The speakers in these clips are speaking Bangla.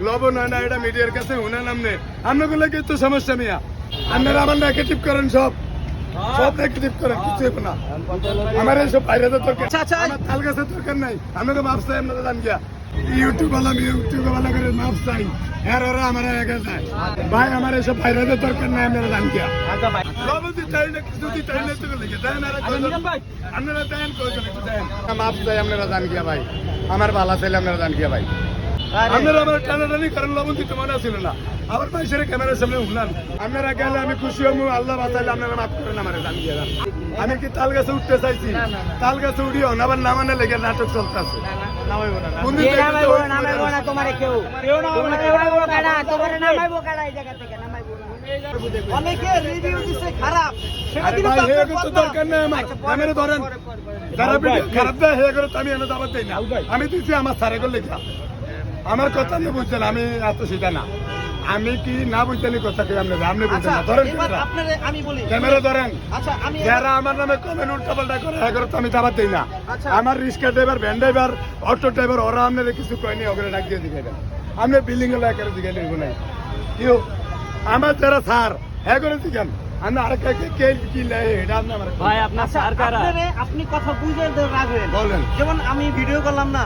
লবণ হয় না, এটা মিডিয়ার কাছে হুনা নামনে আপনাগুলো কিন্তু সমস্যা মিয়া। আপনারা আমার নেগেটিভ করেন, সব নেগেটিভ করেন, কিছু হবে না। আমার এইসব বাইরে তো দরকার, আমার তাল গাছের দরকার নাই। আপনাকে মাপ চাই, আপনারা জান গিয়া ইউটিউব বালা করে মাপ চাই, এর ওরা আমার এগে যায় ভাই। আমার এইসব বাইরে তো দরকার নাই, আপনারা জান গিয়া লবণ দিতে হয় না, কিছু দিতে হয় না, তো লিখে দেন। আপনারা দেন, মাপ চাই, আপনারা জান গিয়া ভাই। আমার ভালো চাইলে আপনারা জান গিয়া ভাই। আপনারা আমার টানাটানি কারণ লবণ দিতে মনে ছিল না, আবার পয়সার ক্যামেরার সামনে উঠলাম। আপনারা গেলে আমি খুশি হবো, আল্লাহ বাঁচাইলে আপনারা মাফ করেন আমার জান গিয়া। আমি কি তাল গাছে উঠতে চাইছি, তাল গাছে উঠিও না, আবার নামানে লেগে নাটক চলতেছে। আমি দিচ্ছি আমার সারে করে লেখা, আমার কথা নিয়ে বুঝছেন, আমি এত সেটা না। আমি কি না বুঝতেন কথা কি আপনি বুঝতেন না। ধরেন ক্যামেরা ধরেন, যারা আমার নামে কমেন্ট উল্টা পাল্টা করে এগারো তো আমি দাবার দিই না। আমার রিক্সা driver, van driver, auto driver, ওরা আপনাদের কিছু কয়নি, ওখানে ডাক দিয়ে দিকে আপনি বিল্ডিং এর একেবারে দিকে নেব নাই। কি আমার যারা স্যার হ্যাঁ করে দিকেন, আমি আর কি আপনি কথা বুঝে রাগ হয়ে বলেন। যেমন আমি ভিডিও করলাম না,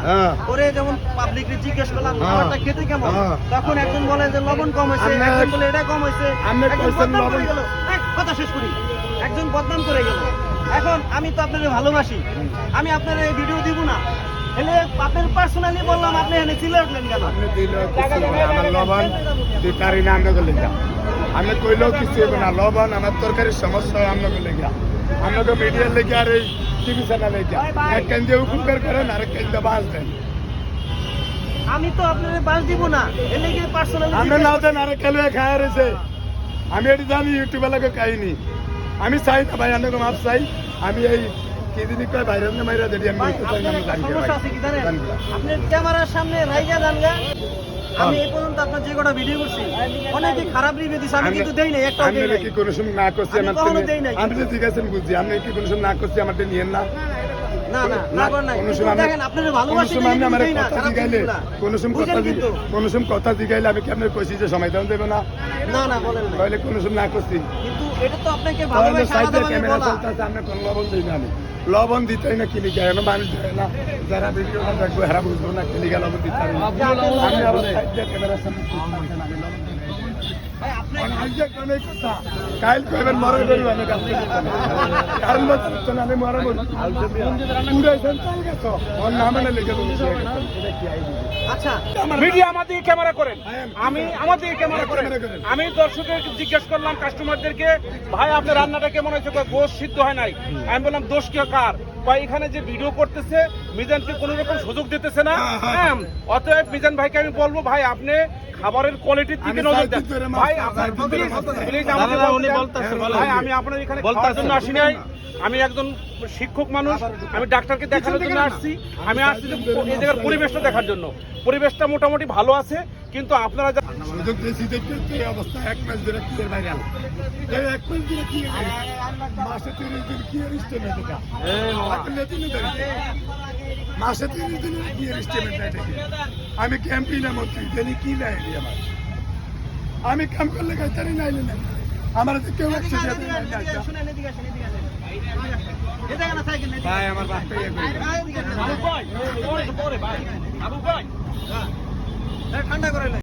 করে যেমন পাবলিকলি জিজ্ঞেস করলাম খাবারটা খেতে কেমন, তখন একজন বলে যে লবণ কম হয়েছে, একজন বলে এটা কম হয়েছে, কথা শেষ করি, একজন বদনাম করে গেল। এখন আমি তো আপনাদের ভালোবাসি, আমি আপনার এই ভিডিও দিব না, এলে আপনার পার্সোনালি বললাম, আপনি এনে চিলে উঠলেন কেন? লবণ দিতারি না আমরা করলেন যা, আমি কইলেও কিছু হবে না। লবণ আমার তরকারির সমস্যা হয়, আমরা করলে গিয়া, আপনাকে মিডিয়ার লেগে আর এই টিভি চ্যানেলে গিয়া এক কেন্দ্রে হুকুম বের করেন, আরেক কেন্দ্রে বাস দেন। আমি তো আপনার বাস দিব না, এলে গিয়ে পার্সোনালি আপনি না দেন, আরেক খেলে খায় রয়েছে। আমি এটি জানি ইউটিউবে লাগে কাহিনি, আমি চাই না ভাই, আপনাকে মাপ চাই। আমি এই কেদিনই কয় বাইরে মাইরা যদি আমি আপনার ক্যামেরার সামনে রাইগা জানগা। আমি এই পর্যন্ত আপনার যে কটা ভিডিও করছি অনেকে খারাপ রিভিউ দিছে, আমি কিন্তু দেই নাই একটা। আমি কি কোনো সময় না করছি আমার আমি তো ঠিক আছে বুঝছি, আপনি কি কোনো সময় না করছি আমারটা নিয়েন না। না না না কর নাই, দেখেন আপনাদের ভালোবাসি আমি আমার কথা দিগাইলে কোন সময় কথা দিগাইলে আমি কি আপনার কইছি যে সময় দাম দেব না? না না বলেন না, তাহলে কোন সময় না করছি, কিন্তু এটা তো আপনাকে ভালোবাসা আলাদা ভাবে বলা। আমরা কোন লবণ দিই না, আমি লবণ দিতেই না, কিনে যায় না মানুষ যায় না, যারা ভিডিওটা দেখবো এরা বুঝবো না, কিনে গেল লবণ দিতে আমি আবার ক্যামেরার সামনে কাইল কইবেন মরে বেরু আমি কাছে কারণ বলছেন আমি মরে বলি উড়াইছেন তাল গেছ ওর নামে না লিখে দিয়েছি। আচ্ছা মিডিয়া আমাদের ক্যামেরা করেন, আমি আমাদের ক্যামেরা করেন। আমি দর্শকের জিজ্ঞেস করলাম কাস্টমারদেরকে, ভাই আপনার রান্নাটা কেমন হয়েছে? গোশ সিদ্ধ হয় নাই। আমি বললাম দোষ কি কার? এখানে যে ভিডিও করতেছে মিজানকে কোন রকম সুযোগ দিতেছে না। হ্যাঁ, অতএব মিজান ভাইকে আমি বলবো, ভাই আপনি খাবারের কোয়ালিটির দিকে নজর দেন। ভাই ভাই আমি আপনার এখানে খাওয়ার জন্য আসি নাই, আমি একজন শিক্ষক মানুষ, আমি ডাক্তারকে দেখানোর জন্য আসছি। আমি আসছি এই জায়গার পরিবেশটা দেখার জন্য। পরিবেশটা মোটামুটি ভালো আছে, কিন্তু আপনারা সুযোগ দিয়েছি দেখতে অবস্থা এক মাস ধরে কি ভাইরাল, এক মাস ধরে কি মাসে 30 দিন কি স্টেটমেন্ট, এটা মাসে 30 দিনের কি স্টেটমেন্ট? আমি ক্যাম্পি না মন্ত্রী জানি কি নাই আমার, আমি কাম করলে গাইতারি নাইলে নাই আমার কেউ ভাই আমার ঠান্ডা করে